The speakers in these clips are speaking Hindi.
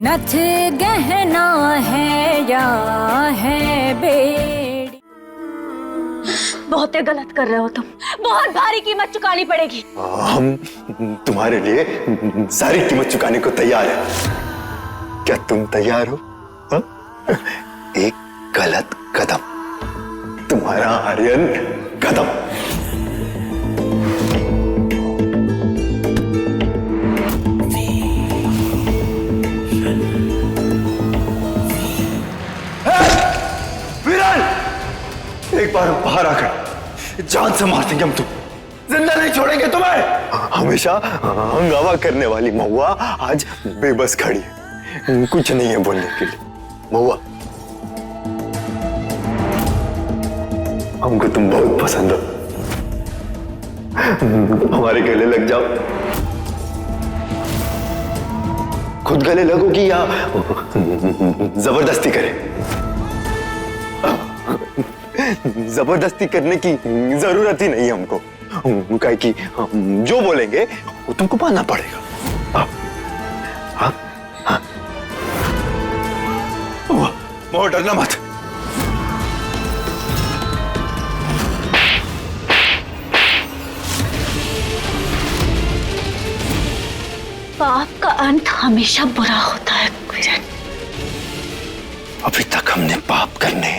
नथ गहना है या है बेड़ी। बहुत ही गलत कर रहे हो तुम, बहुत भारी कीमत चुकानी पड़ेगी। हम तुम्हारे लिए सारी कीमत चुकाने को तैयार हैं। क्या तुम तैयार हो? हा? एक गलत कदम, तुम्हारा आर्यन कदम। एक बार बाहर आकर जान से मार देंगे हम, तुम जिंदा नहीं छोड़ेंगे तुम्हें। हमेशा हंगामा करने वाली महुआ आज बेबस खड़ी है, कुछ नहीं है बोलने के लिए। महुआ, हमको तुम बहुत पसंद हो, हमारे गले लग जाओ। खुद गले लगोगी या जबरदस्ती करें? जबरदस्ती करने की जरूरत ही नहीं है हमको, क्या कि हम जो बोलेंगे वो तुमको मानना पड़ेगा। हाँ हाँ, बहुत डरना मत। पाप का अंत हमेशा बुरा होता है किरण। अभी तक हमने पाप करने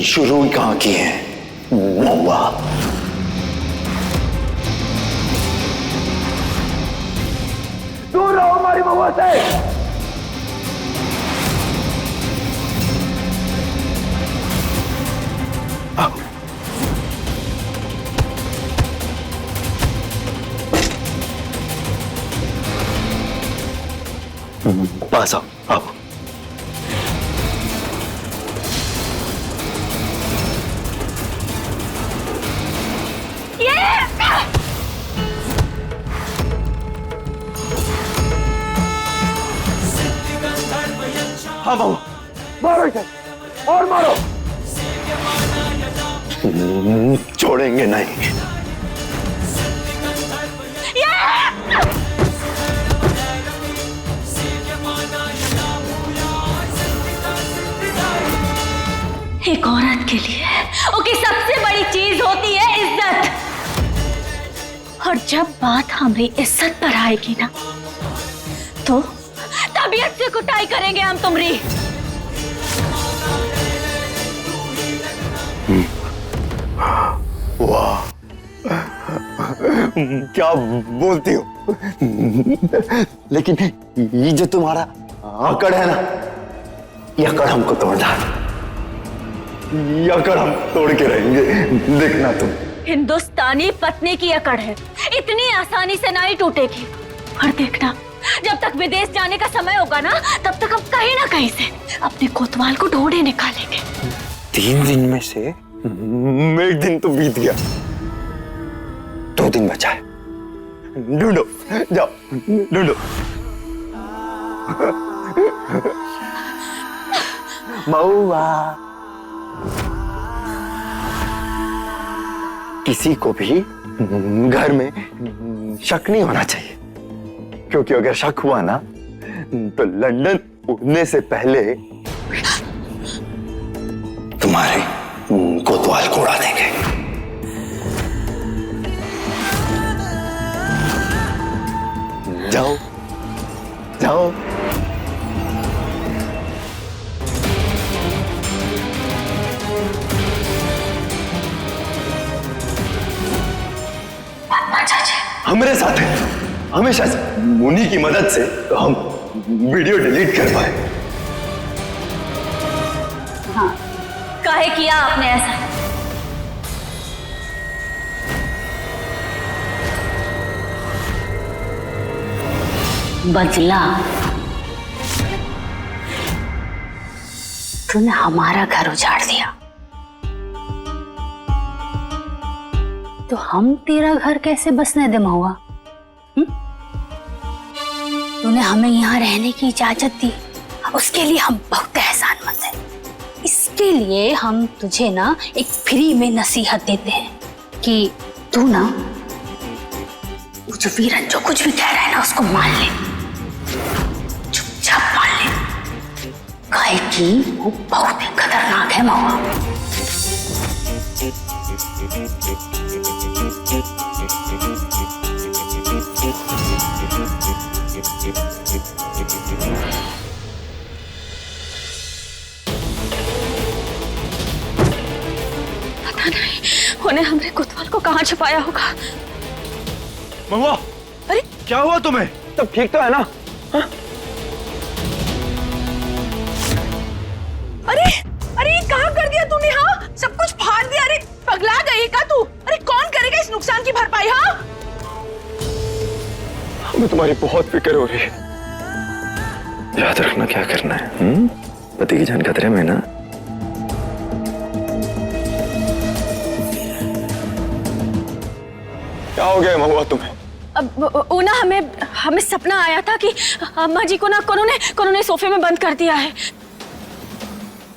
शुरू कहाँ किए हैं महुआ? दूर रहो हमारी महुआ से। पास आओ, आओ। हाँ बाबू, मारो इसे और मारो। छोड़ेंगे नहीं। एक औरत के लिए उसकी सबसे बड़ी चीज होती है इज्जत, और जब बात हमारी इज्जत पर आएगी ना, तो तबीयत से कुटाई करेंगे हम तुम्हारी। वाह, क्या बोलती हो? लेकिन ये जो तुम्हारा अकड़ है ना, ये अकड़ हमको तोड़ना है। ये अकड़ हम तोड़ के रहेंगे, देखना तुम। हिंदुस्तानी पत्नी की अकड़ है, इतनी आसानी से नहीं टूटेगी। और देखना, जब तक विदेश जाने का समय होगा ना, तब तक हम कहीं ना कहीं से अपने कोतवाल को ढूंढे निकालेंगे। 3 दिन में से 1 दिन तो बीत गया, 2 दिन बचा है। ढूंढो, जाओ ढूंढो। महुआ, किसी को भी घर में शक नहीं होना चाहिए, क्योंकि अगर शक हुआ ना, तो लंदन उड़ने से पहले तुम्हारे कोतवाल को उड़ा देंगे। जाओ जाओ। हमारे साथ है हमेशा से, उन्हीं की मदद से तो हम वीडियो डिलीट कर पाए। हाँ, काहे किया आपने ऐसा? बदला। तूने हमारा घर उजाड़ दिया, तो हम तेरा घर कैसे बसने दे महुआ? तूने हमें यहाँ रहने की इजाजत दी, उसके लिए हम बहुत एहसानमंद हैं। इसके लिए हम तुझे ना एक फ्री में नसीहत देते हैं कि तू ना जो वीरन जो कुछ भी कह रहा है ना, उसको मान ले, चुपचाप जी वो बहुत ही खतरनाक है महुआ। पता नहीं उन्हें हमरे कोतवाल को कहाँ छुपाया होगा। महुआ, अरे क्या हुआ तुम्हें? सब ठीक तो है ना? हा? अरे अरे कहाँ कर दिया तूने? हाँ, सब कुछ फाड़ दिया। अरे पगला गई का तू? अरे कौन करेगा इस नुकसान की भरपाई? हाँ, हमें तुम्हारी बहुत फिक्र हो रही है। याद रखना क्या करना है। पति की जान खतरे में ना। क्या हो गया महुआ तुम्हें? अब वो ना हमें सपना आया था कि अम्मा जी को ना कोनों ने सोफे में बंद कर दिया है।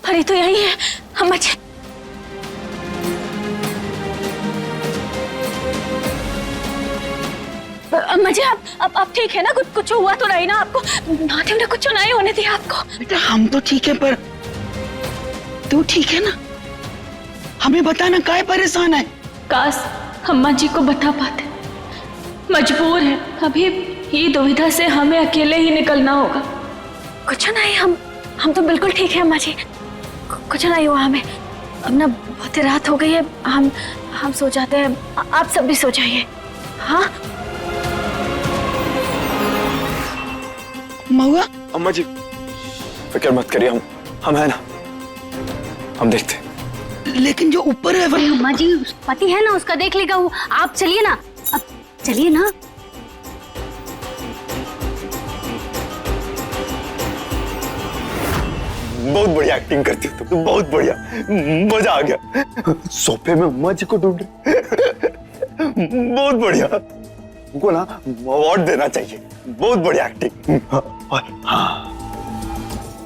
अरे तो यही है अम्मा जी। अम्मा जी आप ठीक है ना? कुछ हुआ तो नहीं ना आपको? नादिम ने कुछ नहीं होने दिया आपको? बेटा हम तो ठीक है, पर तू ठीक है ना? हमें बताना काहे परेशान है? काश अम्मा जी को बता पाते। मजबूर है, अभी ये दुविधा से हमें अकेले ही निकलना होगा। कुछ नहीं, हम तो बिल्कुल ठीक है अम्मा जी। कुछ नहीं हुआ हमें। अब ना बहुत रात हो गई है, हम सो जाते हैं। आप सब भी सो जाइए। हाँ महुआ, अम्मा जी फिक्र मत करिए, हम है ना, हम देखते। लेकिन जो ऊपर है वो अम्मा जी पति है ना, उसका देख लेगा वो। आप चलिए ना, अब चलिए ना। बहुत बढ़िया एक्टिंग करती हो तुम, बहुत बढ़िया, मजा आ गया। सोफे में अम्मा जी को ढूंढ बहुत बढ़िया। उनको ना अवार्ड देना चाहिए, बहुत बढ़िया एक्टिंग। और हाँ,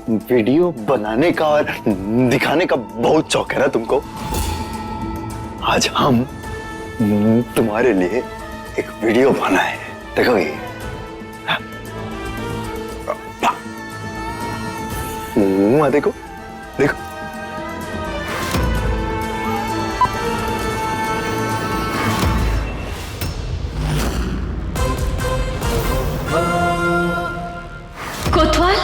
वीडियो बनाने का और दिखाने का बहुत शौक है ना तुमको। आज हम तुम्हारे लिए एक वीडियो बनाए, देखोगे? देखो देखो। कोतवाल,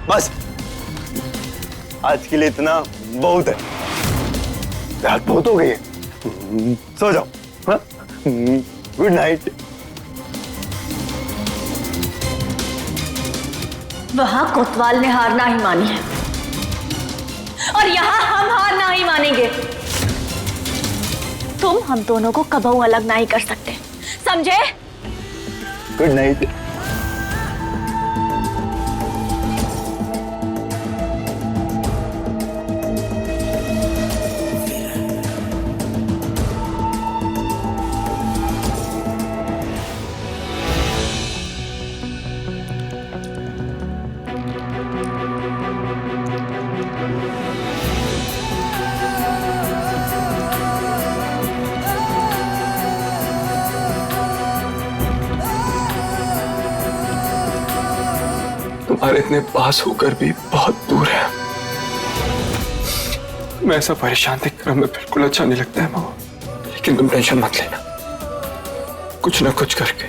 बस आज के लिए इतना बहुत है। रात बहुत हो गई है, सो जाओ। हाँ? Good night. वहां कोतवाल ने हार ना ही मानी है और यहाँ हम हार ना ही मानेंगे। तुम हम दोनों को कबहू अलग नहीं कर सकते, समझे? Good night. तुम्हारे इतने पास होकर भी बहुत दूर है। मैं ऐसा परेशान देखकर हमें बिल्कुल अच्छा नहीं लगता है माँ, लेकिन तुम टेंशन मत लेना, कुछ ना कुछ करके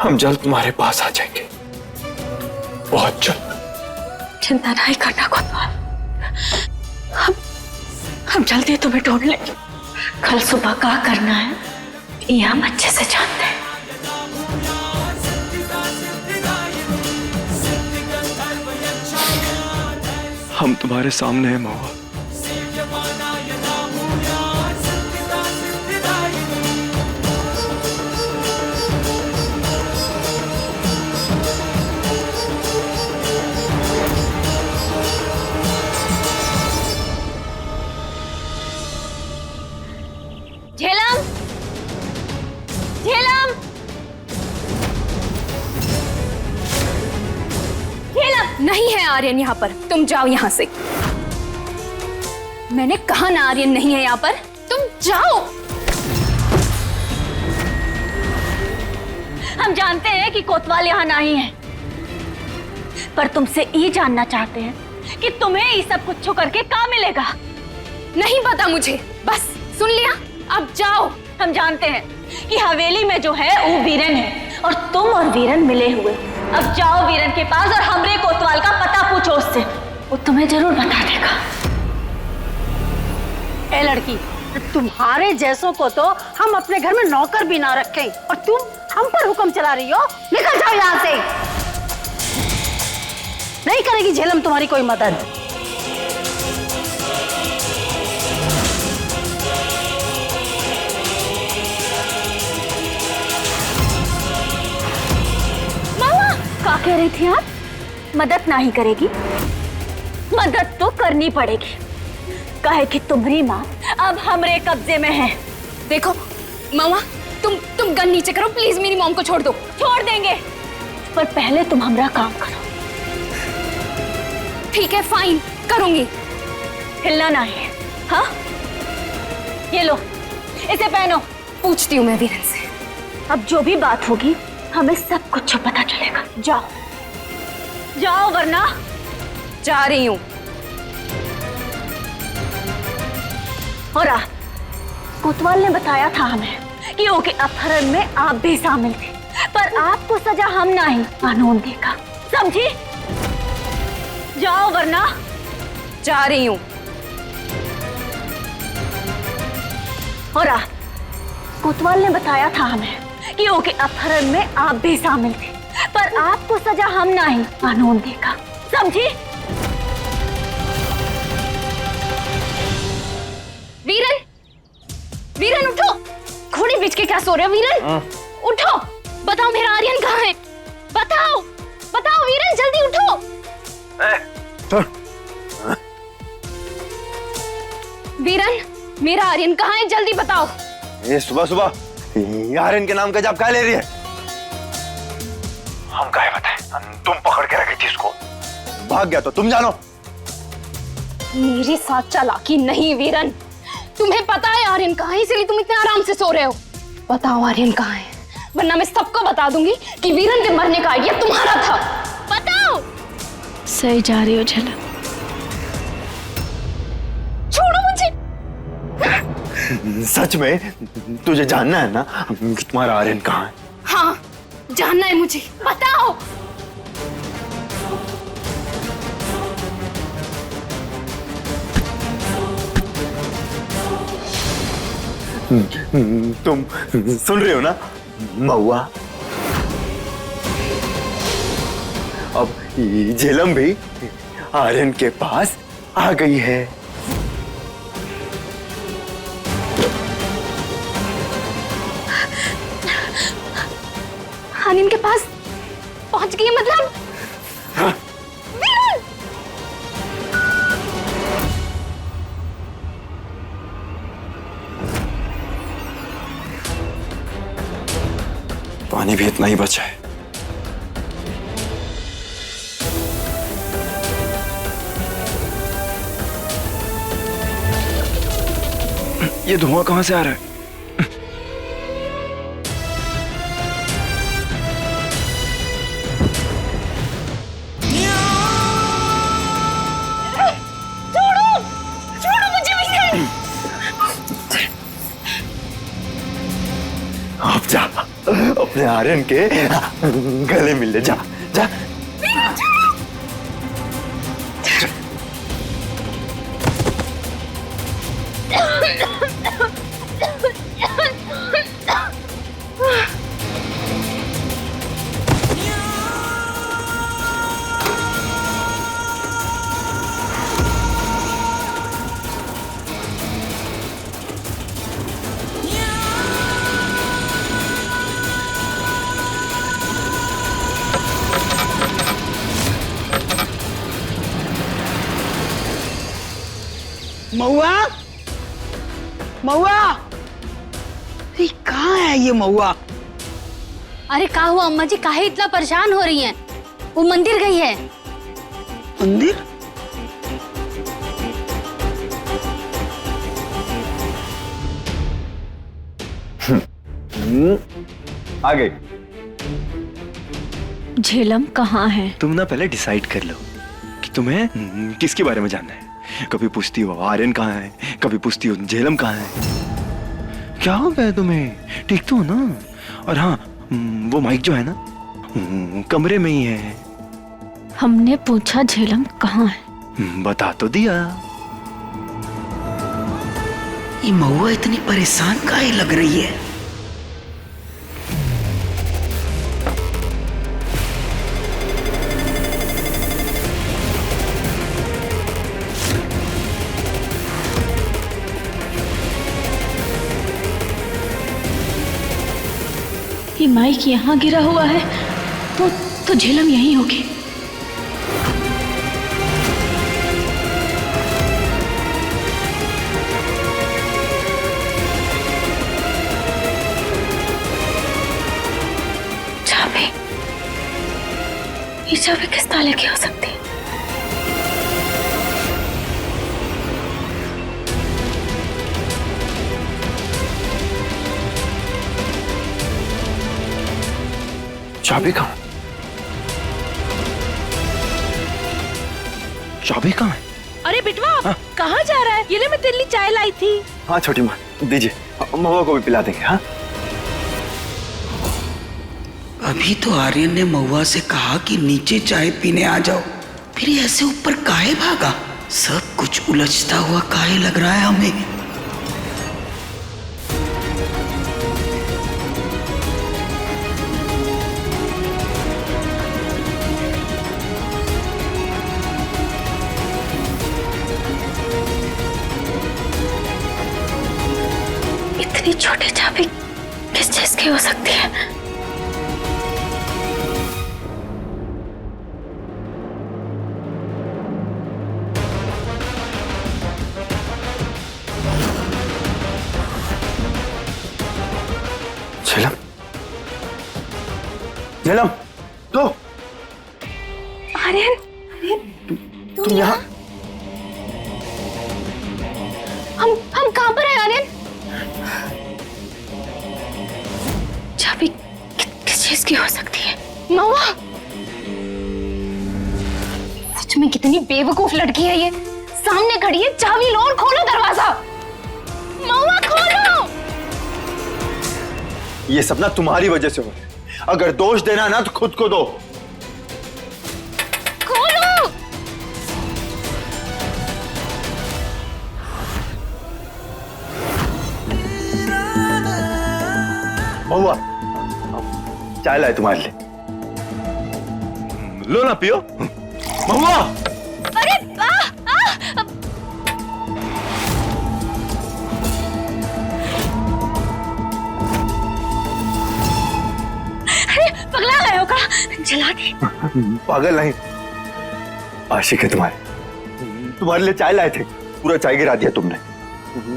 हम जल्द तुम्हारे पास आ जाएंगे, बहुत जल्द। चिंता नहीं करना कोतवाल, हम जल्दी तुम्हें ढूंढ लेंगे। कल सुबह क्या करना है ये हम अच्छे से जानते हैं। हम तुम्हारे सामने हैं महुआ। झेलम, झेलम, झेलम। नहीं है आर्यन यहाँ पर, तुम जाओ यहाँ से। मैंने कहा ना आर्यन नहीं है यहाँ पर, तुम जाओ। हम जानते हैं कि कोतवाल यहाँ नहीं है, पर तुमसे ये जानना चाहते हैं कि तुम्हें ये सब कुछ करके क्या मिलेगा। नहीं पता मुझे, बस सुन लिया, अब जाओ। हम जानते हैं कि हवेली में जो है वो वीरन है और तुम और वीरन मिले हुए। अब जाओ वीरन के पास और हमरे कोतवाल का पता पूछो उससे, वो तुम्हें जरूर बता देगा। ए लड़की, तुम्हारे जैसों को तो हम अपने घर में नौकर भी ना रखें और तुम हम पर हुक्म चला रही हो। निकल जाओ यहाँ से। नहीं करेगी झेलम तुम्हारी कोई मदद। क्या कह रही थी आप? मदद नहीं करेगी? मदद तो करनी पड़ेगी, कहे कि तुम्हारी माँ अब हमरे कब्जे में है। देखो मामा, तुम गन नीचे करो प्लीज, मेरी मॉम को छोड़ दो। छोड़ देंगे, पर पहले तुम हमारा काम करो। ठीक है फाइन, करूंगी। हिलना नहीं, हाँ? ये लो, इसे पहनो। पूछती हूँ मैं वीरन से। अब जो भी बात होगी हमें सब कुछ पता चलेगा। जाओ जाओ, वरना जा रही हूँ। और कोतवाल ने बताया था हमें कि ओके अपहरण में आप भी शामिल थे, पर आपको सजा हम नहीं कानून देगा, समझी? जाओ वरना। जा रही हूँ। और कोतवाल ने बताया था हमें कि ओके अपहरण में आप भी शामिल थे, पर आपको सजा हम नहीं कानून देगा, समझी? वीरन, वीरन उठो। घोड़ी बीच के क्या सो रहे हो वीरन? उठो, बताओ मेरा आर्यन कहाँ है? बताओ बताओ वीरन, जल्दी उठो। वीरन, मेरा आर्यन कहाँ है? जल्दी बताओ। ये सुबह सुबह आर्यन के नाम का जाप क्या ले रही है? हम क्या बताएं? तुम पकड़ के रखी थी उसको, भाग गया तो तुम जानो। मेरे साथ चालाकी नहीं वीरन, तुम्हें पता है आर्यन कहाँ है, इसलिए तुम इतने आराम से सो रहे हो। बताओ आर्यन कहाँ है, वरना मैं सबको बता दूंगी कि वीरन के मरने का आइडिया तुम्हारा था। बताओ। सही जा रही हो झलक। छोड़ो मुझे। सच में तुझे जानना है ना कि तुम्हारा आर्यन कहाँ है? हाँ जानना है मुझे, बताओ। तुम सुन रहे हो ना महुआ? अब झेलम भी आर्यन के पास आ गई है। आर्यन के पास पहुंच गई मतलब? हाँ। वीरन! पानी भी इतना ही बचा है। ये धुआं कहां से आ रहा है? अब जा, अपने आर्यन के गले मिल ले, जा जा। महुआ, महुआ, ये कहाँ है ये महुआ? अरे क्या हुआ अम्मा जी, काहे इतना परेशान हो रही हैं? वो मंदिर गई है। मंदिर? आ गए। झेलम कहाँ है? तुम ना पहले डिसाइड कर लो कि तुम्हें किसके बारे में जानना है। कभी पूछती हो आर्यन कहाँ है, कभी पूछती हो झेलम कहाँ है। क्या हो गया तुम्हें? ठीक तो हो ना? और हाँ, वो माइक जो है ना, कमरे में ही है। हमने पूछा झेलम कहाँ है। बता तो दिया। ये महुआ इतनी परेशान काहे लग रही है? ये माइक यहाँ गिरा हुआ है तो झेलम यहीं होगी। चाबी, ये चाबी किस ताले की हो सकती है? चाबी कहाँ? चाबी कहाँ है? अरे बिटवा, कहाँ जा रहा है? ये ले, मैं तेरे लिए चाय लाई थी। हाँ छोटी माँ, दीजिए, महुआ को भी पिला देंगे। हाँ, अभी तो आर्यन ने महुआ से कहा कि नीचे चाय पीने आ जाओ, फिर ये ऐसे ऊपर काहे भागा? सब कुछ उलझता हुआ काहे लग रहा है हमें? इतनी छोटी चाबी किस चीज की हो सकती है? झेलम, झेलम, तो आर्यन, तुम यहाँ? हम कहाँ पर हैं आर्यन? चाबी किस चीज की हो सकती है? महुआ, सच में कितनी बेवकूफ लड़की है ये। सामने खड़ी है, चाबी लो और खोलो दरवाजा। महुआ खोलो। ये सब ना तुम्हारी वजह से हो रहा है। अगर दोष देना है ना तो खुद को दो। खोलो। महुआ, चाय लाए तुम्हारे लिए, लो ना पियो। महुआ, अरे पगला गए हो का? जला दे। पागल नहीं, आशिक है तुम्हारे लिए चाय लाए थे, पूरा चाय गिरा दिया तुमने।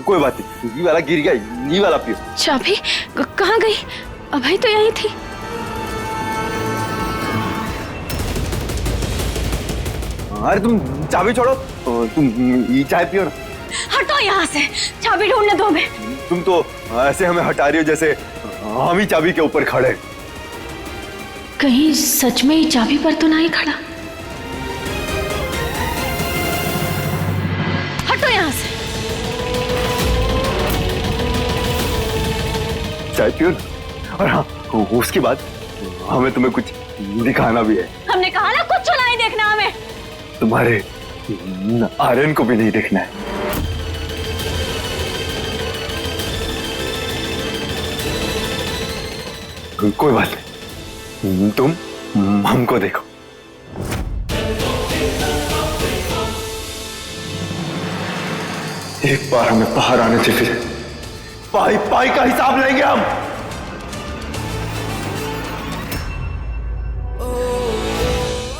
कोई बात नहीं, ये वाला गिर गया, ये वाला पियो। चाबी कहाँ गई? अभी तो यहीं थी। अरे तुम चाबी छोड़ो, तुम ये चाय पियो ना। हटो यहाँ से, चाबी ढूंढने दो हमें। तुम तो ऐसे हमें हटा रही हो जैसे हम ही चाबी के ऊपर खड़े। कहीं सच में ही चाबी पर तो नहीं खड़ा? हटो यहाँ से। चाय पियो ना। और हाँ, उसके बाद हमें तुम्हें कुछ दिखाना भी है। हमने कहा ना कुछ नहीं देखना हमें। तुम्हारे आर्यन को भी नहीं देखना है। कोई बात नहीं, तुम हमको देखो। एक बार हमें बाहर आने से फिर पाई पाई का हिसाब लेंगे हम।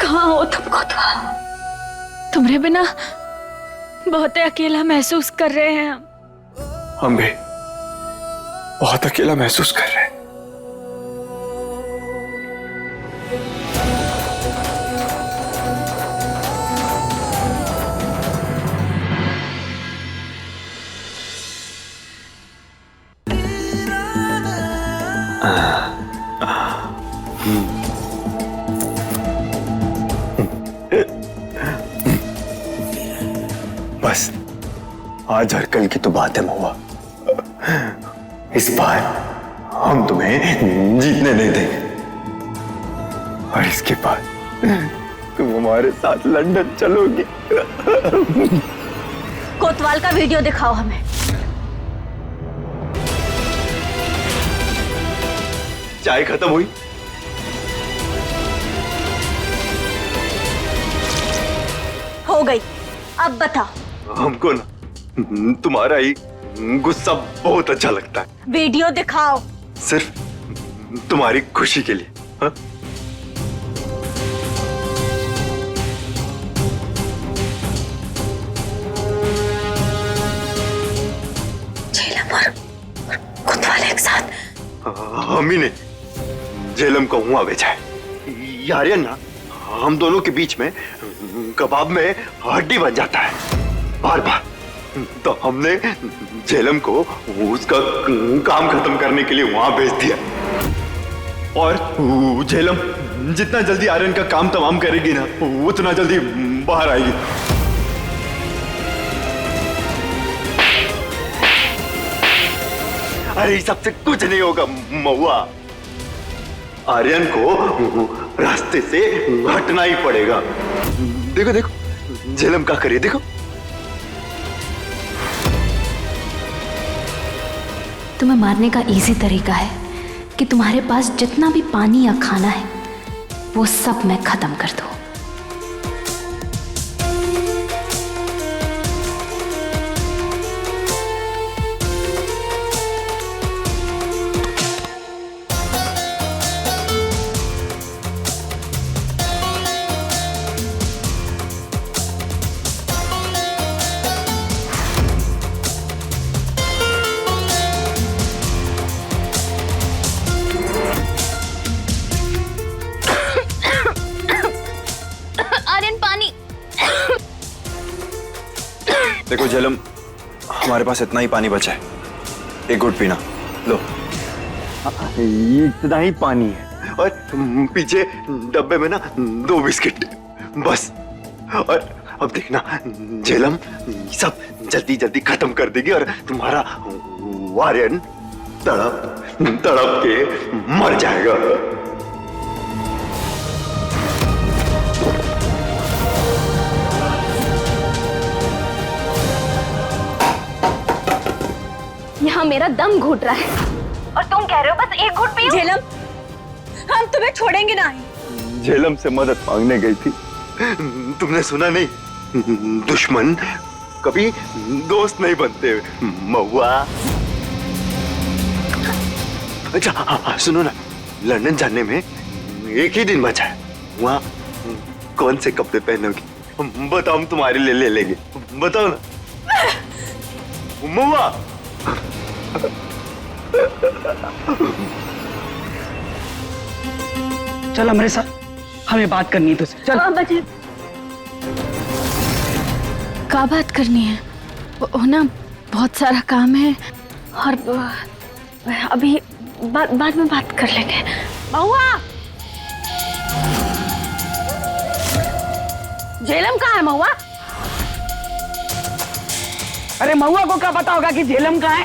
कहाँ हो तुम कोतवाल? तुम्हारे बिना बहुत अकेला महसूस कर रहे हैं हम भी बहुत अकेला महसूस कर रहे हैं। बस आज और कल की तो बात है महुआ, इस बार हम तुम्हें जीतने नहीं देंगे। और इसके बाद तुम हमारे साथ लंदन चलोगी। कोतवाल का वीडियो दिखाओ हमें। चाय खत्म हुई? हो गई, अब बताओ। हमको ना तुम्हारा ही गुस्सा बहुत अच्छा लगता है। वीडियो दिखाओ। सिर्फ तुम्हारी खुशी के लिए। हाँ? झेलम और कोतवाल एक साथ। हम ही ने झेलम को हुआ भेजा है। यारियन ना हम दोनों के बीच में कबाब में हड्डी बन जाता है बार बार। तो हमने झेलम को उसका काम खत्म करने के लिए वहां भेज दिया। और झेलम जितना जल्दी आर्यन का काम तमाम करेगी ना उतना जल्दी बाहर आएगी। अरे इस सबसे कुछ नहीं होगा महुआ। आर्यन को रास्ते से हटना ही पड़ेगा। देखो देखो झेलम क्या करे, देखो। तुम्हें मारने का इजी तरीका है कि तुम्हारे पास जितना भी पानी या खाना है वो सब मैं खत्म कर दूं। देखो झेलम, हमारे पास इतना ही पानी बचा है, एक घुट पीना लो। ये इतना ही पानी है और पीछे डब्बे में ना 2 बिस्किट बस। और अब देखना झेलम सब जल्दी जल्दी खत्म कर देगी और तुम्हारा आर्यन तड़प तड़प के मर जाएगा। यहाँ मेरा दम घुट रहा है और तुम कह रहे हो बस एक घुट पियो। झेलम, हम तुम्हें छोड़ेंगे नहीं। झेलम से मदद मांगने गई थी, तुमने सुना नहीं? दुश्मन कभी दोस्त नहीं बनते महुआ। अच्छा हाँ, सुनो ना, लंदन जाने में एक ही दिन बचा है। वहाँ कौन से कपड़े पहनोगी बताओ, हम तुम्हारे लिए ले लेंगे। बताओ ना महुआ। चल हमारे साथ, हमें बात करनी है तुझसे। चल। क्या बात करनी है? वो ना बहुत सारा काम है और अभी बाद में बात कर लेंगे। महुआ, झेलम कहाँ है महुआ? अरे महुआ को क्या पता होगा कि झेलम कहाँ है?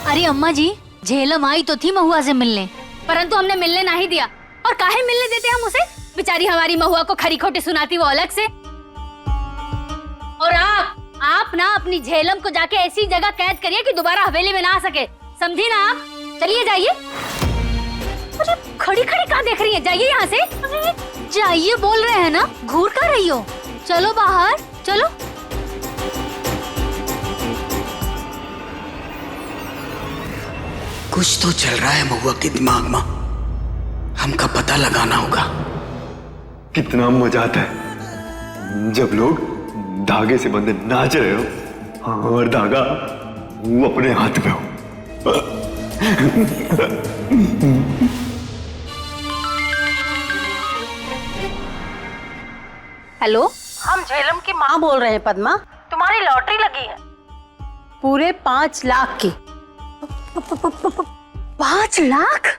अरे अम्मा जी, झेलम आई तो थी महुआ से मिलने, परंतु हमने मिलने नहीं दिया। और काहे मिलने देते हम उसे? बेचारी हमारी महुआ को खरी खोटी सुनाती वो अलग से। और आप ना अपनी झेलम को जाके ऐसी जगह कैद करिए कि दोबारा हवेली में ना आ सके, समझी ना आप? चलिए जाइए। अरे खड़ी खड़ी कहाँ देख रही है, जाइए यहाँ से। अरे जाइए बोल रहे हैं ना, घूर कर रही हो। चलो बाहर चलो। कुछ तो चल रहा है महुआ के दिमाग में, हमका पता लगाना होगा। कितना मजा आता है जब लोग धागे से बंधे नाच रहे हो और धागा वो अपने हाथ में हो। हेलो, हम झेलम की माँ बोल रहे हैं पद्मा। तुम्हारी लॉटरी लगी है पूरे 5 लाख की। 5 लाख?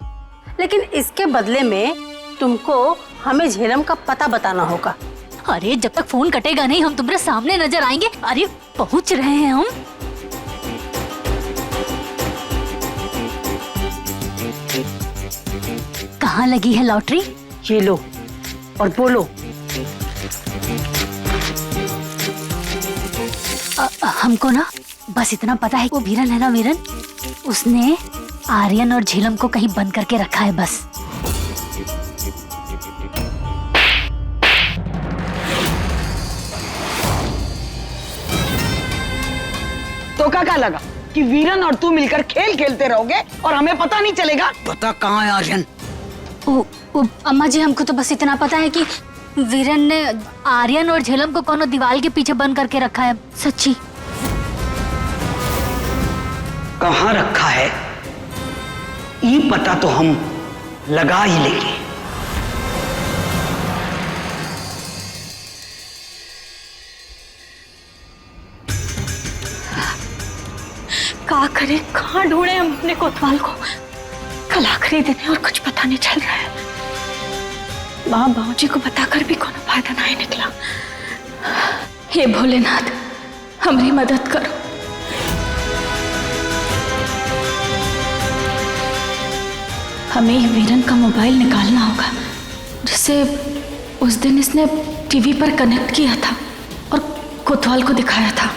लेकिन इसके बदले में तुमको हमें झेलम का पता बताना होगा। अरे जब तक फोन कटेगा नहीं हम तुम्हारे सामने नजर आएंगे। अरे पहुंच रहे हैं हम। कहाँ लगी है लॉटरी? ये लो और बोलो। हमको ना बस इतना पता है, वो वीरन है ना, वीरन, उसने आर्यन और झेलम को कहीं बंद करके रखा है बस। तो क्या लगा कि वीरन और तू मिलकर खेल खेलते रहोगे और हमें पता नहीं चलेगा? पता कहाँ है आर्यन? ओ अम्मा जी, हमको तो बस इतना पता है कि वीरन ने आर्यन और झेलम को कोनो दीवार के पीछे बंद करके रखा है। सच्ची? कहाँ रखा है ये पता तो हम लगा ही लेंगे। क्या करें, कहाँ ढूंढे हम अपने कोतवाल को? कल आखिरी दिन है और कुछ पता नहीं चल रहा है। माँ बाबूजी को बताकर भी कोनो फायदा नहीं निकला। हे भोलेनाथ, हमारी मदद करो। हमें वीरन का मोबाइल निकालना होगा, जिसे उस दिन इसने टीवी पर कनेक्ट किया था और कोतवाल को दिखाया था।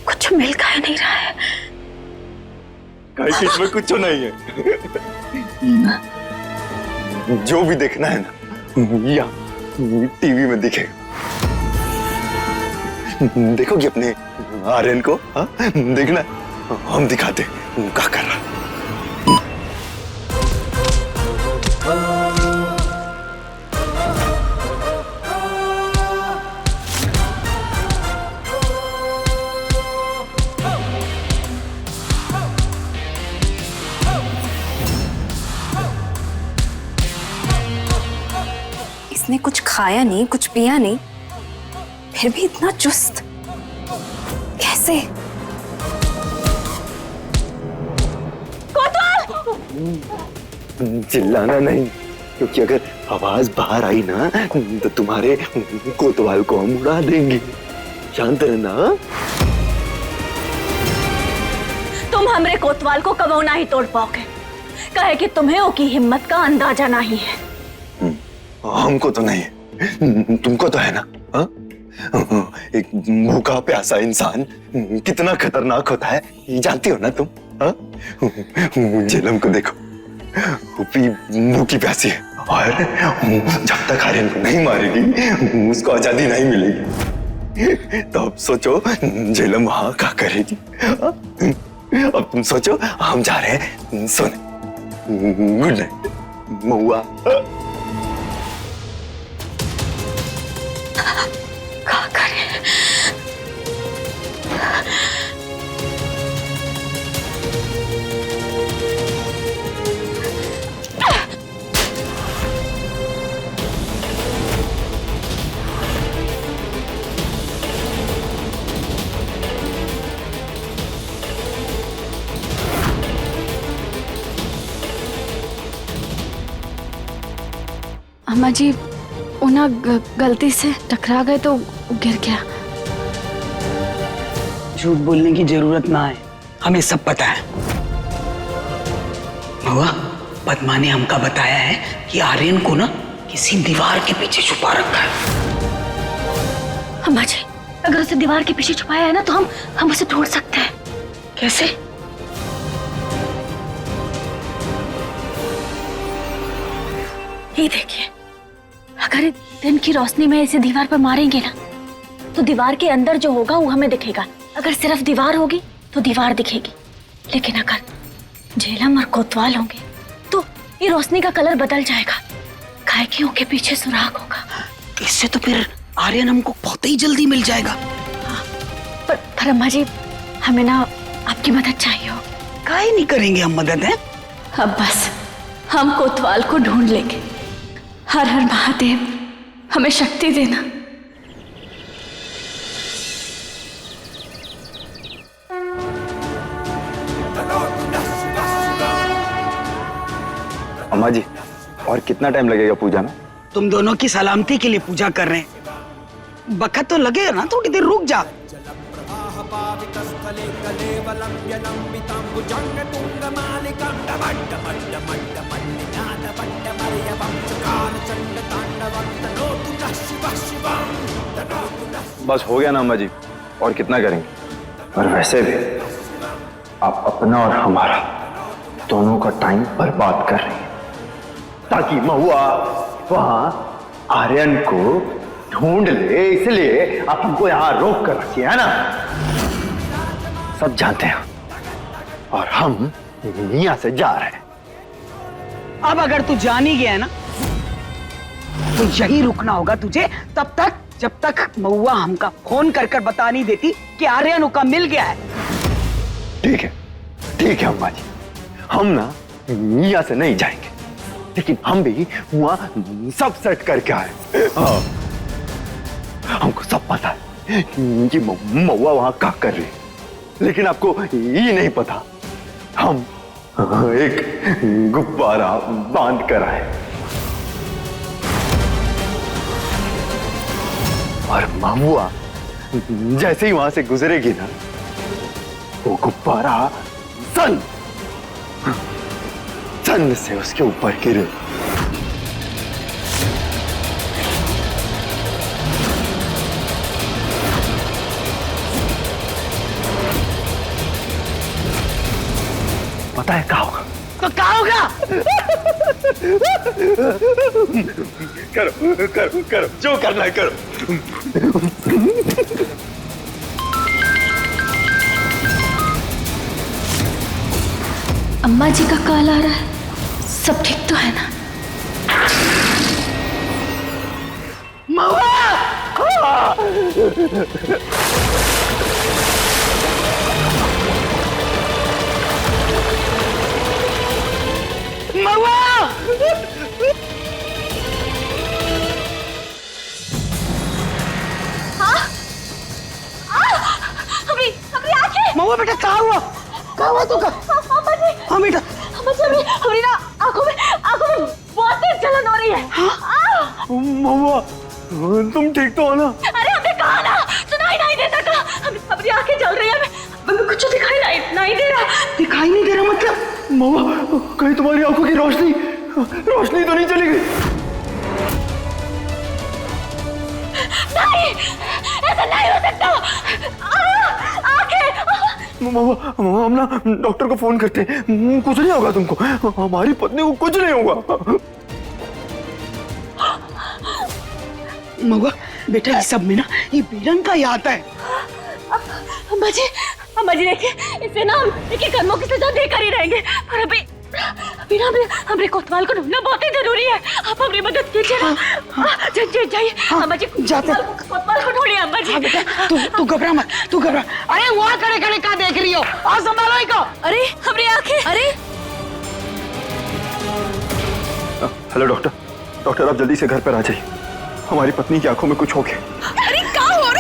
कुछ मिल का नहीं रहा है। इसमें कुछ नहीं है। जो भी देखना है ना या टीवी में दिखेगा। देखोगे अपने आर्यन को? हाँ देखना, हम दिखाते क्या कर रहा। इसने कुछ खाया नहीं, कुछ पिया नहीं, फिर भी इतना चुस्त कैसे? चिल्लाना नहीं, क्योंकि अगर आवाज बाहर आई ना तो तुम्हारे कोतवाल को हम उड़ा देंगे। शांत रहना। तुम हमरे कोतवाल को कबो ना ही तोड़ पाओगे, कहे कि तुम्हें ओकी हिम्मत का अंदाजा नहीं है। हमको तो नहीं है, तुमको तो है ना। हा? एक भूखा प्यासा इंसान कितना खतरनाक होता है ये जानती हो ना तुम? हा? झेलम को देखो, भूखी प्यासी है और जब तक आर्यन को नहीं मारेगी उसको आजादी नहीं मिलेगी। तो अब सोचो झेलम वहां क्या करेगी? अब तुम सोचो, हम जा रहे हैं सोने। गुड नाइट महुआ। क्या करें? अम्मा जी वो ना गलती से टकरा गए तो गिर गया। झूठ बोलने की जरूरत ना है, हमें सब पता है। महुआ, पद्मा ने हमका बताया है कि आर्यन को ना किसी दीवार के पीछे छुपा रखा है। अम्मा जी, अगर उसे दीवार के पीछे छुपाया है ना तो हम उसे ढूंढ सकते हैं। कैसे? ये देखिए, अगर दिन की रोशनी में इसे दीवार पर मारेंगे ना तो दीवार के अंदर जो होगा वो हमें दिखेगा। अगर सिर्फ दीवार होगी तो दीवार दिखेगी, लेकिन अगर झेलम और कोतवाल होंगे तो ये रोशनी का कलर बदल जाएगा। काहे कि उनके पीछे सुराग होगा। इससे तो फिर आर्यन हमको बहुत ही जल्दी मिल जाएगा। पर अम्मा जी, हमें ना आपकी मदद चाहिए हो। काहे नहीं करेंगे हम मदद है? अब बस हम कोतवाल को ढूंढ लेंगे। हर हर महादेव, हमें शक्ति देना। अम्मा जी और कितना टाइम लगेगा पूजा में? तुम दोनों की सलामती के लिए पूजा कर रहे हैं, बखत तो लगेगा ना, थोड़ी देर रुक जा। बस हो गया ना अम्मा जी, और कितना करेंगे? और वैसे भी आप अपना और हमारा दोनों का टाइम बर्बाद कर रही हैं ताकि महुआ वहां आर्यन को ढूंढ ले, इसलिए आप हमको यहां रोक कर रखी है ना? सब जानते हैं और हम यहां से जा रहे हैं। अब अगर तू जान ही गया है ना तो यही रुकना होगा तुझे तब तक जब तक महुआ हमका फोन कर कर बता नहीं देती कि आर्यन का मिल गया है। ठीक है अम्मा जी, हम ना यहाँ से नहीं जाएंगे, लेकिन हम भी वहां सब सेट करके आए। हाँ, हमको सब पता है कि महुआ वहां क्या कर रही है, लेकिन आपको ये नहीं पता हम एक गुब्बारा बांध कर आए और महुआ जैसे ही वहां से गुजरेगी ना वो गुब्बारा सन से उसके ऊपर गिरे। पता है क्या होगा? तो क्या होगा? करो जो करना है करो। अम्मा जी का कॉल आ रहा है, सब ठीक तो है ना? महुआ बेटा कहाँ हुआ? कहाँ हुआ तू? हाँ बेटा, हमारी ना आंखों में बहुत तेज जलन हो रही है। महुआ तुम ठीक तो हो ना? अरे हमने कहा ना, सुनाई नहीं देता का। हमारी आंखें जल रही है, हमें कुछ दिखाई नहीं दे रहा। दिखाई नहीं दे रहा मतलब? महुआ कहीं तुम्हारी आंखों की रोशनी तो नहीं चली गई? नहीं, ऐसा नहीं हो सकता। महुआ हम ना डॉक्टर को फोन करते हैं, कुछ नहीं होगा तुमको, हमारी पत्नी को कुछ नहीं होगा। महुआ बेटा ये सब में ना ये बीरन का ही आता है। अम्मा जी देखिए, इसे ना हम इसके कर्मों की सजा देकर ही रहेंगे। पर अभी अभी ना हमरे कोतवाल को ढूंढना बहुत ही जरूरी है। आप हमारी मदद कीजिए ना। जाइए अम्मा जी, जाते। कोतवाल को ढूंढिए अम्मा जी। तू घबरा मत, तू घबरा। अरे वहाँ खड़े खड़े क्या देख रही हो? और संभालो इनको। अरे हमारी आंखें। अरे हेलो डॉक्टर, डॉक्टर आप जल्दी से घर पर आ जाइए, हमारी पत्नी की आंखों में कुछ हो गया। अरे क्या हो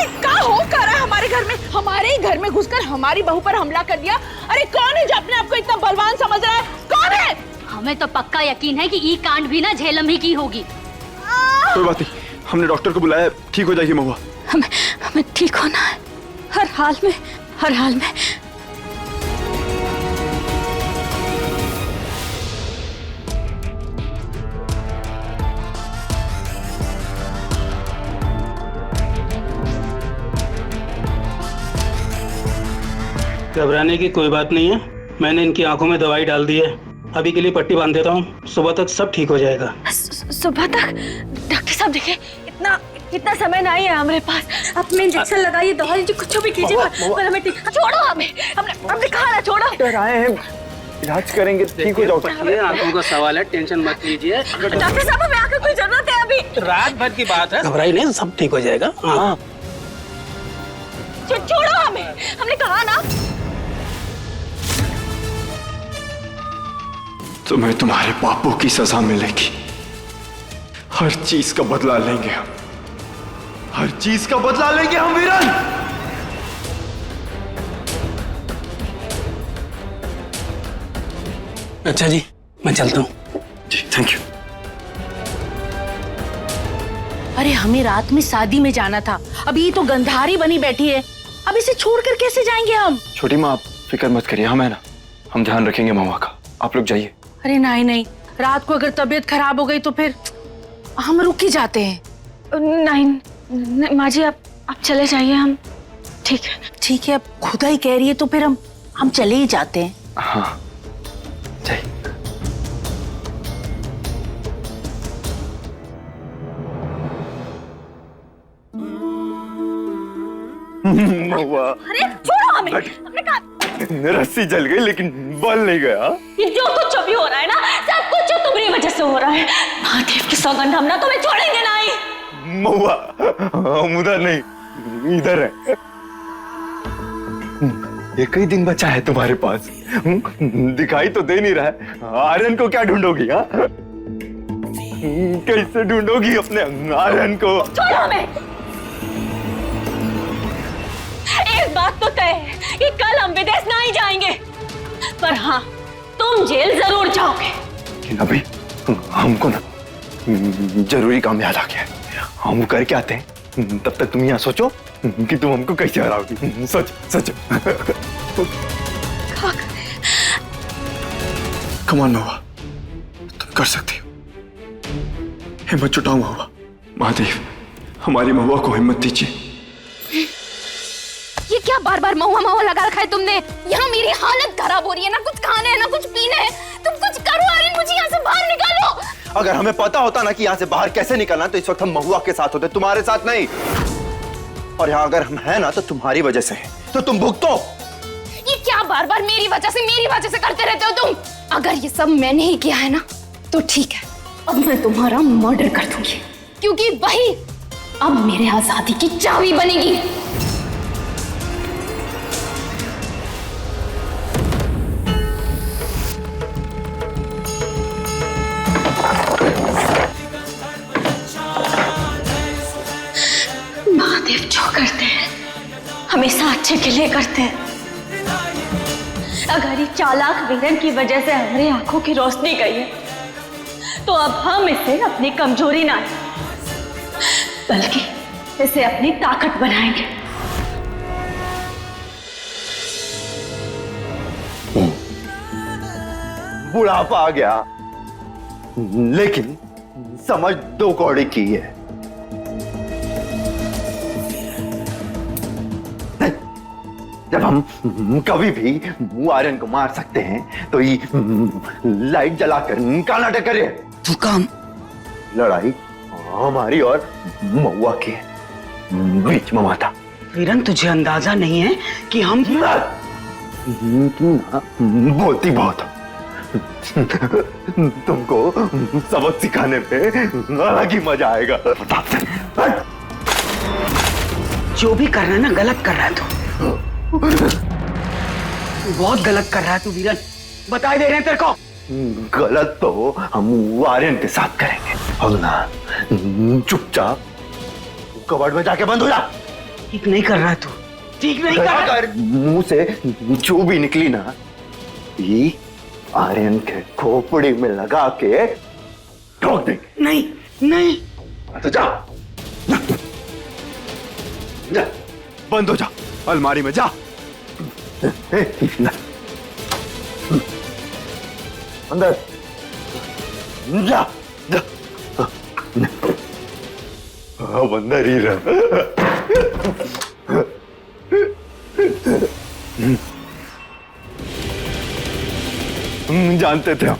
रहा है हमारे घर में? हमारे ही घर में घुसकर हमारी बहू पर हमला कर दिया। अरे कौन है जो अपने आप को इतना बलवान समझ रहा है? कौन है? हमें तो पक्का यकीन है कि ये कांड भी ना झेलम ही की होगी। कोई बात नहीं, हमने डॉक्टर को बुलाया, ठीक हो जाएगी महुआ। हमें ठीक होना है हर हाल में, हर हाल में। घबराने की कोई बात नहीं है, मैंने इनकी आंखों में दवाई डाल दी है। अभी के लिए पट्टी बांध देता हूँ, सुबह तक सब ठीक हो जाएगा। सुबह तक? डॉक्टर साहब देखिए, इतना समय नहीं है हमारे पास। आप में इंजेक्शन लगाइए, दवा लीजिए, कुछ भी कीजिए, पर हमें ठीक। छोड़ो हमें, हमने कहा ना छोड़ो। डॉक्टर आए हैं, इलाज करेंगे, ठीक हो जाओगे। ये आंखों का सवाल है, टेंशन मत लीजिए। डॉक्टर साहब हमें आंखों की जरूरत है अभी। रात भर की बात है, घबराइए नहीं, सब ठीक हो जाएगा। हाँ छोड़ो हमें, हमने कहा ना। तुम्हें तुम्हारे पापों की सजा मिलेगी, हर चीज का बदला लेंगे हम, हर चीज का बदला लेंगे हम वीरन। अच्छा जी, मैं चलता हूँ। जी थैंक यू। अरे हमें रात में शादी में जाना था, अभी ये तो गंधारी बनी बैठी है, अब इसे छोड़कर कैसे जाएंगे हम? छोटी माँ आप फिक्र मत करिए, हम है ना, हम ध्यान रखेंगे महुआ का, आप लोग जाइए। अरे नहीं, रात को अगर तबीयत खराब हो गई तो फिर हम रुक ही जाते हैं। नहीं माँ जी, आप चले जाइए, हम ठीक है, अब खुदा ही कह रही है तो फिर हम चले ही जाते हैं। हाँ जाइए। महुआ अरे छोड़ो हमें, हमने कहा। रस्सी जल गई लेकिन बल नहीं गया। ये जो कुछ भी हो रहा है ना, सब कुछ जो तुम्हारी वजह से हो रहा है। महादेव की सौगंध, हम ना तुम्हें छोड़ेंगे नहीं। महुआ हम उधर नहीं, इधर है। ये कई दिन बचा है तुम्हारे पास, दिखाई तो दे नहीं रहा है। आर्यन को क्या ढूंढोगी? हाँ कैसे ढूंढोगी अपने आर्यन को? छोड़ो हमें। एक बात तो तय है कि कल हम विदेश नहीं जाएंगे, पर हाँ तुम जेल जरूर जाओगे। लेकिन अभी हमको ना जरूरी काम याद आ गया है, हम करके आते हैं, तब तक तुम यहाँ सोचो कि तुम हमको कैसे हराओगी। सोचो। कम ऑन महुआ, तुम कर सकती हो, हिम्मत जुटाओ महुआ। महादेव हमारी महुआ को हिम्मत दीजिए। ये क्या बार बार महुआ लगा रखा है तुमने? यहाँ मेरी हालत खराब हो रही है, ना कुछ खाने है ना कुछ पीने है। तुम कुछ करो आर्यन, मुझे यहाँ से बाहर निकालो। अगर हमें पता होता ना कि यहाँ से बाहर कैसे निकलना, तो इस वक्त हम महुआ के साथ होते, तुम्हारे साथ नहीं। और यहाँ अगर हम हैं ना तो तुम्हारी वजह से है, तो तुम भुगतो। ये क्या बार बार मेरी वजह से करते रहते हो तुम? अगर ये सब मैंने ही किया है ना तो ठीक है, अब मैं तुम्हारा मर्डर कर दूंगी, क्योंकि वही अब मेरे आजादी की चाबी बनेगी। महादेव जो करते हैं हमेशा अच्छे के लिए करते हैं। अगर ये चालाक वीरन की वजह से हमारी आंखों की रोशनी गई है, तो अब हम इसे अपनी कमजोरी ना बल्कि इसे अपनी ताकत बनाएंगे। बुढ़ापा आ गया, लेकिन समझ दो कौड़ी की है। जब हम कभी भी आर्यन को मार सकते हैं तो ये लाइट जलाकर का नाटक करे। तू काम लड़ाई हमारी और महुआ के बीच में माता। वीरन तुझे अंदाजा नहीं है कि हम बोलती बहुत हो, तुमको सबक सिखाने में अलग ही मजा आएगा। जो भी कर रहा है ना, गलत कर रहा है तू। बहुत गलत कर रहा है तू वीरन, बताई दे रहे हैं तेरे को। गलत तो हम आर्यन के साथ करेंगे। अब ना चुपचाप कबाड़ में जाके बंद हो जा। ठीक नहीं कर रहा है तू, ठीक नहीं कर रहा। अगर मुंह से जो भी निकली ना, ये आर्यन के खोपड़ी में लगा के ठोक देंगे। नहीं नहीं, तो जा जा, बंद हो जा, अलमारी में जा। अंदर जा जा, अब अंदर ही रह। जानते थे हम,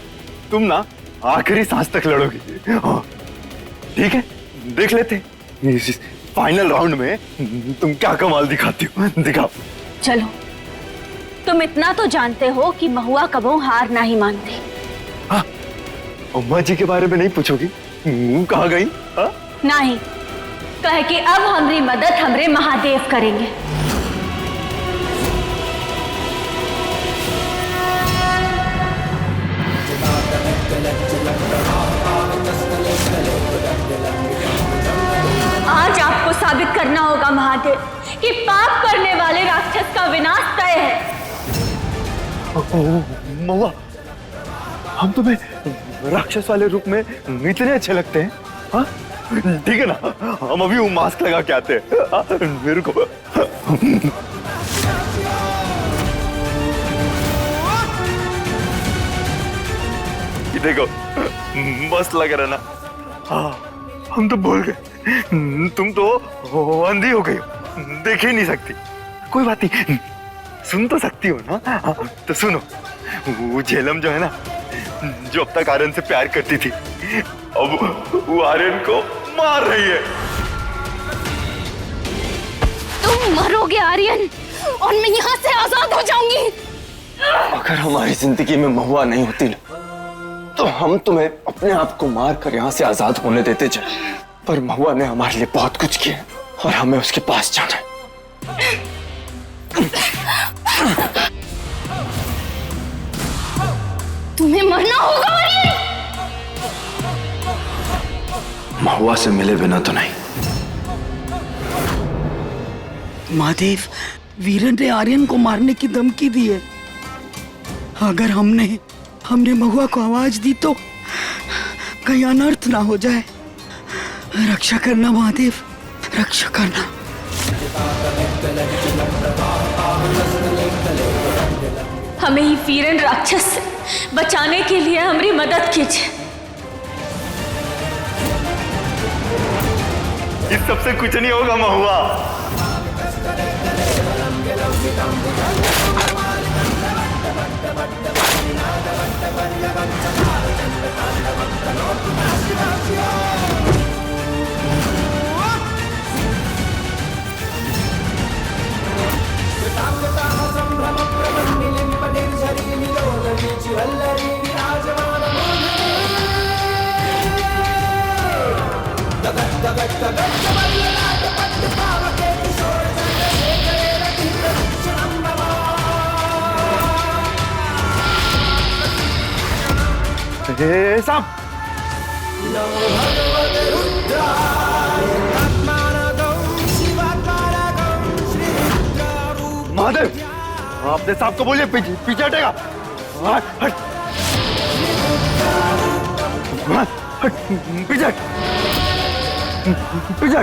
तुम ना आखिरी सांस तक लड़ोगी। ठीक है, देख लेते फाइनल राउंड में तुम क्या कमाल दिखाती हो, दिखाओ। चलो, तुम इतना तो जानते हो कि महुआ कबो हार नहीं मानती। हाँ, अम्मा जी के बारे में नहीं पूछोगी? कहाँ गई? हाँ? नहीं, कहे कि अब हमारी मदद हमरे महादेव करेंगे। आज आपको साबित करना होगा महादेव कि पाप करने वाले राक्षस का विनाश तय है। महुआ, हम तुम्हें राक्षस वाले रूप में इतने अच्छे लगते हैं? हाँ, ठीक है ना, हम अभी वो मास्क लगा के आते हैं। मेरे को ये देखो, मस्त लग रहा है ना। हाँ, हम तो भूल गए, तुम तो अंधी हो गई हो, देख ही नहीं सकती। कोई बात नहीं, सुन तो सकती हो ना। हाँ, तो सुनो, वो झेलम जो है ना, जो अब तक आर्यन से प्यार करती थी, अब वो आर्यन को मार रही है। तुम मरोगे आर्यन, और मैं यहाँ से आजाद हो जाऊंगी। अगर हमारी जिंदगी में महुआ नहीं होती ना, तो हम तुम्हें अपने आप को मार कर यहाँ से आजाद होने देते चले। पर महुआ ने हमारे लिए बहुत कुछ किया और हमें उसके पास जाना है। तुम्हें मरना होगा आर्यन। महुआ से मिले बिना तो नहीं। महादेव, वीरन ने आर्यन को मारने की धमकी दी है। अगर हमने महुआ को आवाज दी तो कहीं अनर्थ ना हो जाए। रक्षा करना महादेव, रक्षा करना। हमें ही वीरन राक्षस से बचाने के लिए हमारी मदद कीजिए। इस सबसे कुछ नहीं होगा महुआ। साहब, महादेव, अपने साहब को बोलिए पीछे हटेगा। हट हट हट, पीछे पीछे।